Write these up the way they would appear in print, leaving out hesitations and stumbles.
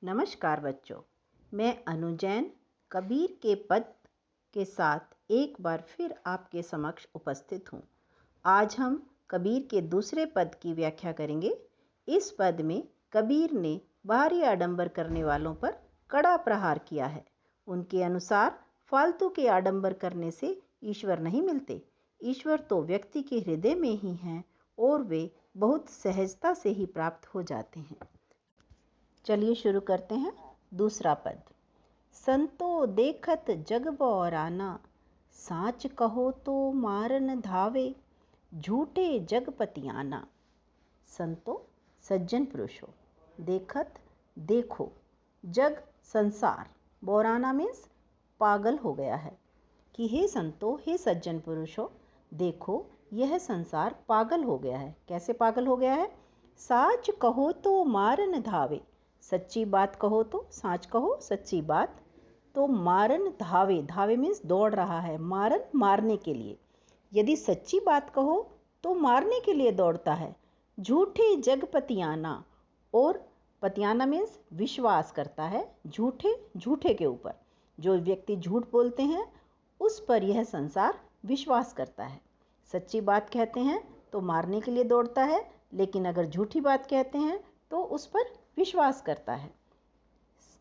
नमस्कार बच्चों, मैं अनु जैन कबीर के पद के साथ एक बार फिर आपके समक्ष उपस्थित हूँ। आज हम कबीर के दूसरे पद की व्याख्या करेंगे। इस पद में कबीर ने बाहरी आडंबर करने वालों पर कड़ा प्रहार किया है। उनके अनुसार फालतू के आडंबर करने से ईश्वर नहीं मिलते। ईश्वर तो व्यक्ति के हृदय में ही हैं और वे बहुत सहजता से ही प्राप्त हो जाते हैं। चलिए शुरू करते हैं। दूसरा पद। संतो देखत जग बौराना, साच कहो तो मारन धावे, झूठे जगपतियाना। संतो सज्जन पुरुषों, देखत देखो, जग संसार, बौराना मीन्स पागल हो गया है कि हे संतो, हे सज्जन पुरुषों, देखो यह संसार पागल हो गया है। कैसे पागल हो गया है? साच कहो तो मारन धावे, सच्ची बात कहो तो, साच कहो सच्ची बात तो मारन धावे, धावे मीन्स दौड़ रहा है, मारन मारने के लिए। यदि सच्ची बात कहो तो मारने के लिए दौड़ता है। झूठे जगपतियाना, और पतियाना मीन्स विश्वास करता है झूठे झूठे के ऊपर। जो व्यक्ति झूठ बोलते हैं उस पर यह संसार विश्वास करता है। सच्ची बात कहते हैं तो मारने के लिए दौड़ता है, लेकिन अगर झूठी बात कहते हैं तो उस पर विश्वास करता है।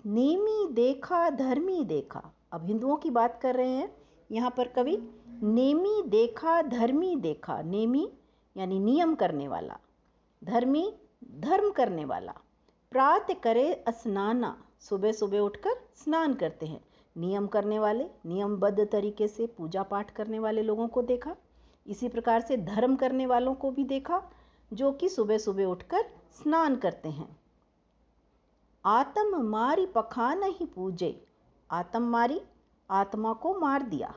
नेमी देखा धर्मी देखा, अब हिंदुओं की बात कर रहे हैं यहाँ पर कवि। नेमी देखा धर्मी देखा, नेमी यानी नियम करने वाला, धर्मी धर्म करने वाला। प्रात करे स्नाना, सुबह सुबह उठकर स्नान करते हैं। नियम करने वाले, नियमबद्ध तरीके से पूजा पाठ करने वाले लोगों को देखा। इसी प्रकार से धर्म करने वालों को भी देखा, जो कि सुबह सुबह उठकर स्नान करते हैं। आत्म मारी पखान ही पूजे, आत्म मारी, आत्मा को मार दिया,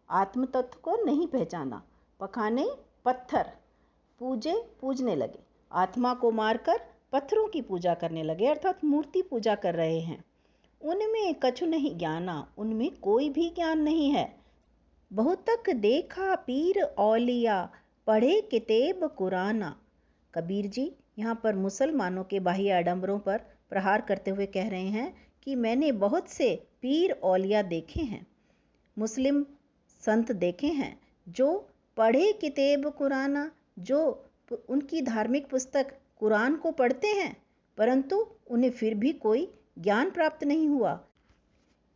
आत्म तत्व को नहीं पहचाना। पखाने पत्थर, पूजे पूजने लगे, आत्मा को मारकर पत्थरों की पूजा करने लगे, अर्थात मूर्ति पूजा कर रहे हैं। उनमें कछु नहीं ज्ञाना, उनमें कोई भी ज्ञान नहीं है। बहुतक देखा पीर औलिया, पढ़े किताब कुराना। कबीर जी यहाँ पर मुसलमानों के बाह्य आडंबरों पर प्रहार करते हुए कह रहे हैं कि मैंने बहुत से पीर औलिया देखे हैं, मुस्लिम संत देखे हैं, जो पढ़े किताब कुराना, जो उनकी धार्मिक पुस्तक कुरान को पढ़ते हैं, परंतु उन्हें फिर भी कोई ज्ञान प्राप्त नहीं हुआ।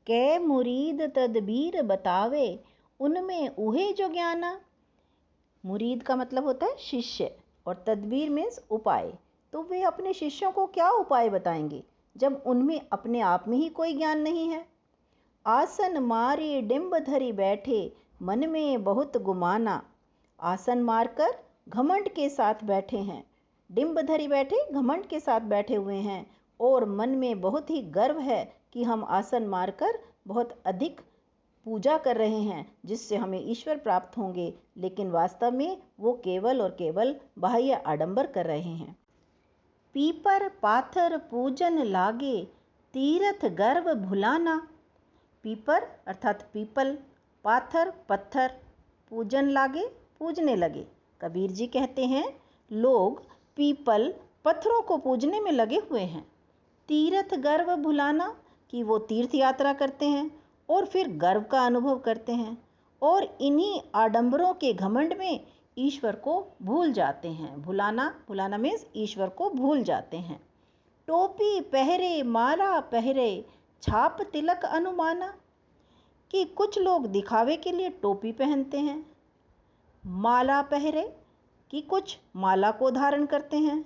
कै मुरीद तदबीर बतावे, उनमें उहे जो ज्ञाना। मुरीद का मतलब होता है शिष्य, और तदबीर मीन्स उपाय। तो वे अपने शिष्यों को क्या उपाय बताएंगे जब उनमें अपने आप में ही कोई ज्ञान नहीं है। आसन मारे डिंब धरी बैठे, मन में बहुत गुमाना। आसन मारकर घमंड के साथ बैठे हैं, डिंब धरी बैठे, घमंड के साथ बैठे हुए हैं, और मन में बहुत ही गर्व है कि हम आसन मारकर बहुत अधिक पूजा कर रहे हैं जिससे हमें ईश्वर प्राप्त होंगे, लेकिन वास्तव में वो केवल और केवल बाह्य आडंबर कर रहे हैं। पीपर पाथर पूजन लागे, तीरथ गर्व भुलाना। पीपर अर्थात पीपल, पाथर पत्थर, पूजन लागे पूजने लगे। कबीर जी कहते हैं लोग पीपल पत्थरों को पूजने में लगे हुए हैं। तीरथ गर्व भुलाना, कि वो तीर्थ यात्रा करते हैं और फिर गर्व का अनुभव करते हैं, और इन्हीं आडंबरों के घमंड में ईश्वर को भूल जाते हैं। भुलाना, भुलाना मीन्स ईश्वर को भूल जाते हैं। टोपी पहरे माला पहरे, छाप तिलक अनुमाना। कि कुछ लोग दिखावे के लिए टोपी पहनते हैं, माला पहरे, कि कुछ माला को धारण करते हैं,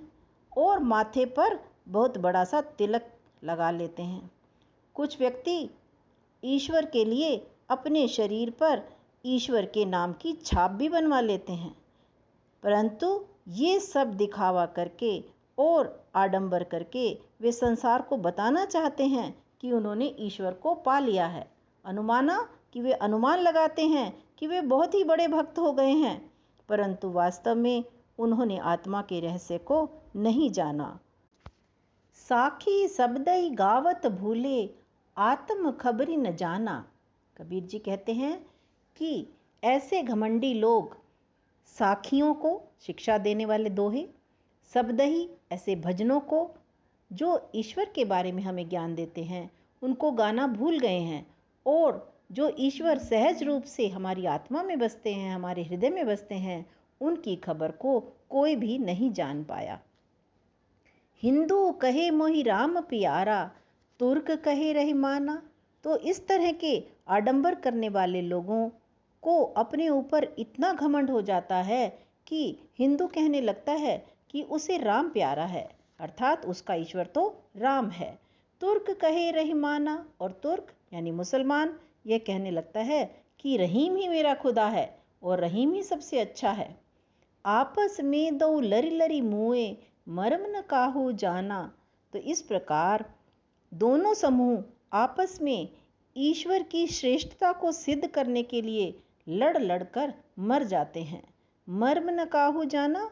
और माथे पर बहुत बड़ा सा तिलक लगा लेते हैं। कुछ व्यक्ति ईश्वर के लिए अपने शरीर पर ईश्वर के नाम की छाप भी बनवा लेते हैं, परंतु ये सब दिखावा करके और आडंबर करके वे संसार को बताना चाहते हैं कि उन्होंने ईश्वर को पा लिया है। अनुमाना, कि वे अनुमान लगाते हैं कि वे बहुत ही बड़े भक्त हो गए हैं, परंतु वास्तव में उन्होंने आत्मा के रहस्य को नहीं जाना। साखी शब्दई गावत भूले, आत्म खबरी न जाना। कबीर जी कहते हैं कि ऐसे घमंडी लोग साखियों को, शिक्षा देने वाले दोहे, शब्द ही ऐसे भजनों को जो ईश्वर के बारे में हमें ज्ञान देते हैं उनको गाना भूल गए हैं, और जो ईश्वर सहज रूप से हमारी आत्मा में बसते हैं, हमारे हृदय में बसते हैं, उनकी खबर को कोई भी नहीं जान पाया। हिंदू कहे मोहि राम प्यारा, तुर्क कहे रहीमाना। तो इस तरह के आडंबर करने वाले लोगों को अपने ऊपर इतना घमंड हो जाता है कि हिंदू कहने लगता है कि उसे राम प्यारा है, अर्थात उसका ईश्वर तो राम है। तुर्क कहे रहीमाना, और तुर्क यानी मुसलमान यह कहने लगता है कि रहीम ही मेरा खुदा है और रहीम ही सबसे अच्छा है। आपस में दो लरी लरी मुए, मर्म न काहू जाना। तो इस प्रकार दोनों समूह आपस में ईश्वर की श्रेष्ठता को सिद्ध करने के लिए लड़ लड़कर मर जाते हैं। मर्म न काहू जाना,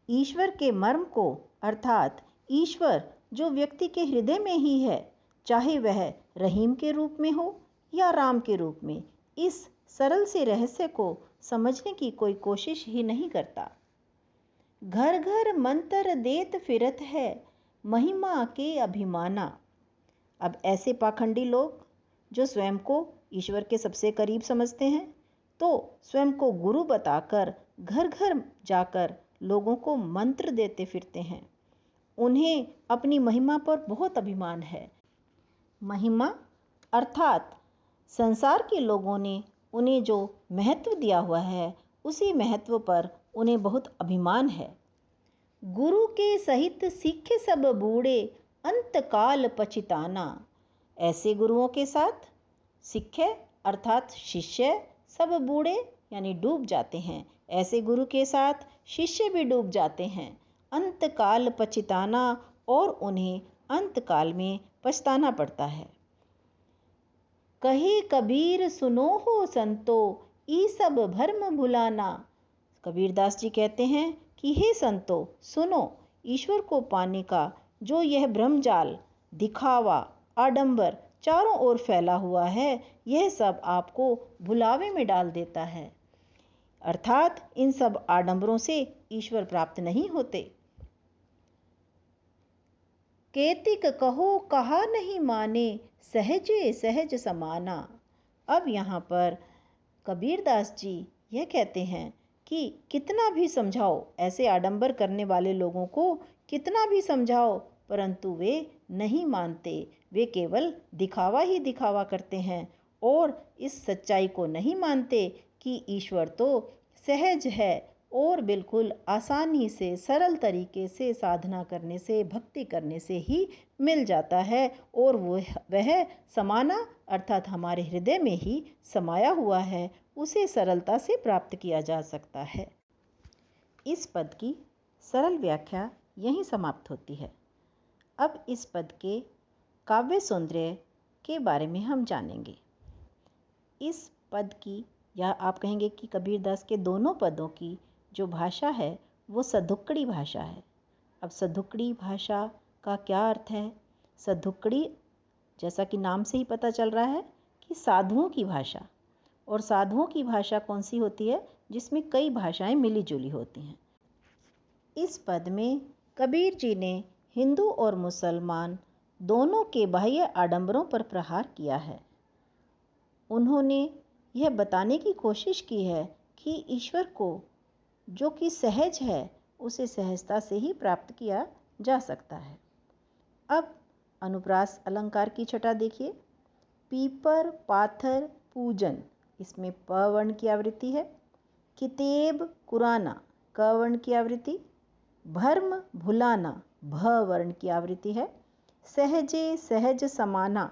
ईश्वर के मर्म को, अर्थात ईश्वर जो व्यक्ति के हृदय में ही है, चाहे वह रहीम के रूप में हो या राम के रूप में, इस सरल से रहस्य को समझने की कोई कोशिश ही नहीं करता। घर घर मंत्र देत फिरत है, महिमा के अभिमाना। अब ऐसे पाखंडी लोग जो स्वयं को ईश्वर के सबसे करीब समझते हैं, तो स्वयं को गुरु बताकर घर घर जाकर लोगों को मंत्र देते फिरते हैं। उन्हें अपनी महिमा पर बहुत अभिमान है। महिमा अर्थात संसार के लोगों ने उन्हें जो महत्व दिया हुआ है, उसी महत्व पर उन्हें बहुत अभिमान है। गुरु के सहित सीखे सब बूढ़े, अंतकाल पछिताना। ऐसे गुरुओं के साथ सिक्खे अर्थात शिष्य सब बूढ़े यानी डूब जाते हैं। ऐसे गुरु के साथ शिष्य भी डूब जाते हैं। अंतकाल पछिताना, और उन्हें अंतकाल में पछताना पड़ता है। कहे कबीर सुनो हो संतो, ई सब भरम भुलाना। कबीरदास जी कहते हैं कि हे संतो सुनो, ईश्वर को पाने का जो यह ब्रह्मजाल, दिखावा, आडंबर चारों ओर फैला हुआ है, यह सब आपको भुलावे में डाल देता है। अर्थात इन सब आडंबरों से ईश्वर प्राप्त नहीं होते। केतिक कहो कहा नहीं माने, सहजे सहज समाना। अब यहाँ पर कबीरदास जी यह कहते हैं कि कितना भी समझाओ, ऐसे आडंबर करने वाले लोगों को कितना भी समझाओ, परंतु वे नहीं मानते। वे केवल दिखावा ही दिखावा करते हैं और इस सच्चाई को नहीं मानते कि ईश्वर तो सहज है और बिल्कुल आसानी से, सरल तरीके से साधना करने से, भक्ति करने से ही मिल जाता है, और वह समाना अर्थात हमारे हृदय में ही समाया हुआ है, उसे सरलता से प्राप्त किया जा सकता है। इस पद की सरल व्याख्या यहीं समाप्त होती है। अब इस पद के काव्य सौंदर्य के बारे में हम जानेंगे। इस पद की, या आप कहेंगे कि कबीरदास के दोनों पदों की जो भाषा है वो सधुक्कड़ी भाषा है। अब सधुक्कड़ी भाषा का क्या अर्थ है? सधुक्कड़ी जैसा कि नाम से ही पता चल रहा है कि साधुओं की भाषा, और साधुओं की भाषा कौन सी होती है? जिसमें कई भाषाएं मिली जुली होती हैं। इस पद में कबीर जी ने हिंदू और मुसलमान दोनों के बाह्य आडंबरों पर प्रहार किया है। उन्होंने यह बताने की कोशिश की है कि ईश्वर को जो कि सहज है, उसे सहजता से ही प्राप्त किया जा सकता है। अब अनुप्रास अलंकार की छटा देखिए। पीपर पाथर पूजन, इसमें प वर्ण की आवृत्ति है। कितेब कुराना, क वर्ण की आवृत्ति। भर्म भुलाना, भ वर्ण की आवृत्ति है। सहजे सहज समाना,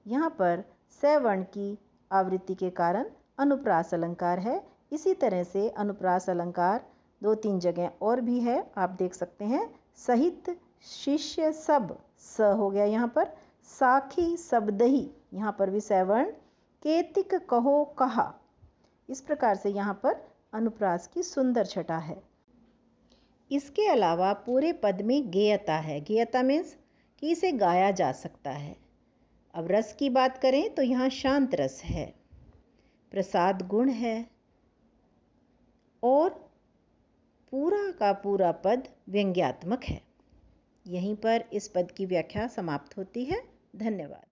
यहाँ पर स वर्ण की आवृत्ति के कारण अनुप्रास अलंकार है। इसी तरह से अनुप्रास अलंकार 2-3 जगह और भी है, आप देख सकते हैं। सहित शिष्य सब, स हो गया यहाँ पर। साखी सबदही, यहाँ पर भी स वर्ण। केतिक कहो कहा, इस प्रकार से यहाँ पर अनुप्रास की सुंदर छटा है। इसके अलावा पूरे पद में गेयता है। गेयता मीन्स कि इसे गाया जा सकता है। अब रस की बात करें तो यहाँ शांत रस है, प्रसाद गुण है, और पूरा का पूरा पद व्यंग्यात्मक है। यहीं पर इस पद की व्याख्या समाप्त होती है। धन्यवाद।